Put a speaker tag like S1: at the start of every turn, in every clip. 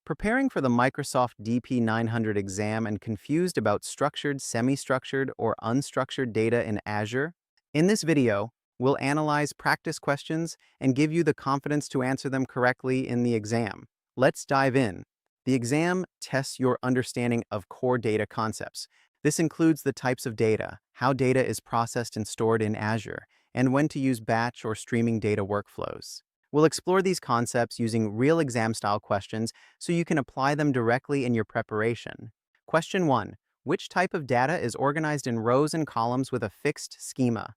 S1: Preparing for the Microsoft DP-900 exam and confused about structured, semi-structured, or unstructured data in Azure? In this video, we'll analyze practice questions and give you the confidence to answer them correctly in the exam. Let's dive in. The exam tests your understanding of core data concepts. This includes the types of data, how data is processed and stored in Azure, and when to use batch or streaming data workflows. We'll explore these concepts using real exam-style questions so you can apply them directly in your preparation. Question 1. Which type of data is organized in rows and columns with a fixed schema?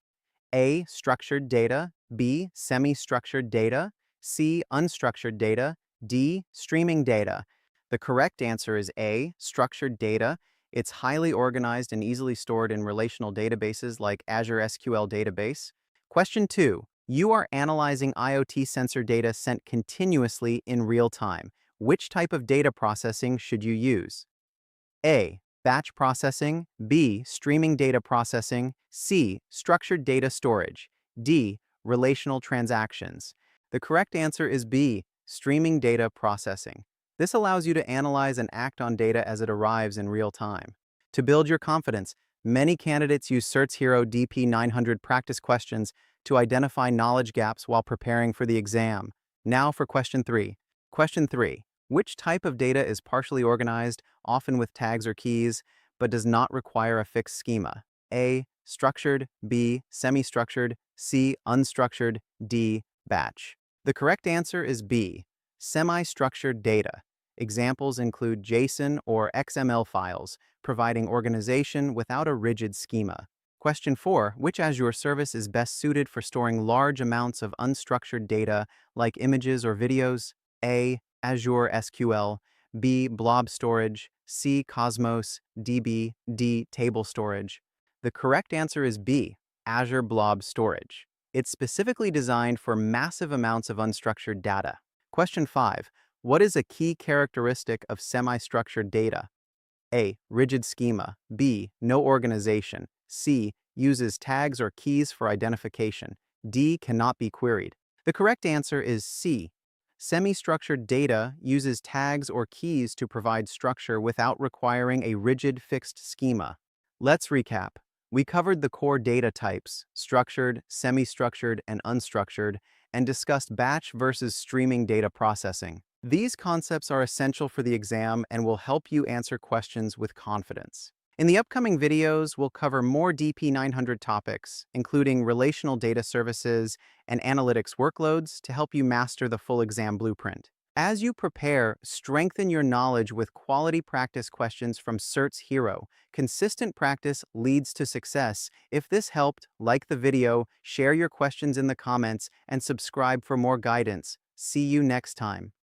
S1: A. Structured data. B. Semi-structured data. C. Unstructured data. D. Streaming data. The correct answer is A. Structured data. It's highly organized and easily stored in relational databases like Azure SQL Database. Question 2. You are analyzing IoT sensor data sent continuously in real time. Which type of data processing should you use? A. Batch processing. B. Streaming data processing. C. Structured data storage. D. Relational transactions. The correct answer is B. Streaming data processing. This allows you to analyze and act on data as it arrives in real time. To build your confidence, many candidates use CertsHero DP-900 practice questions to identify knowledge gaps while preparing for the exam. Now for question 3. Question 3. Which type of data is partially organized, often with tags or keys, but does not require a fixed schema? A. Structured. B. Semi-structured. C. Unstructured. D. Batch. The correct answer is B. Semi-structured data. Examples include JSON or XML files, providing organization without a rigid schema. Question 4. Which Azure service is best suited for storing large amounts of unstructured data like images or videos? A. Azure SQL. B. Blob storage. C. Cosmos. DB. D. Table storage. The correct answer is B. Azure Blob Storage. It's specifically designed for massive amounts of unstructured data. Question 5. What is a key characteristic of semi-structured data? A. Rigid schema. B. No organization. C. Uses tags or keys for identification. D. Cannot be queried. The correct answer is C. Semi-structured data uses tags or keys to provide structure without requiring a rigid fixed schema. Let's recap. We covered the core data types, structured, semi-structured, and unstructured, and discussed batch versus streaming data processing. These concepts are essential for the exam and will help you answer questions with confidence. In the upcoming videos, we'll cover more DP-900 topics, including relational data services and analytics workloads to help you master the full exam blueprint. As you prepare, strengthen your knowledge with quality practice questions from CertsHero. Consistent practice leads to success. If this helped, like the video, share your questions in the comments, and subscribe for more guidance. See you next time.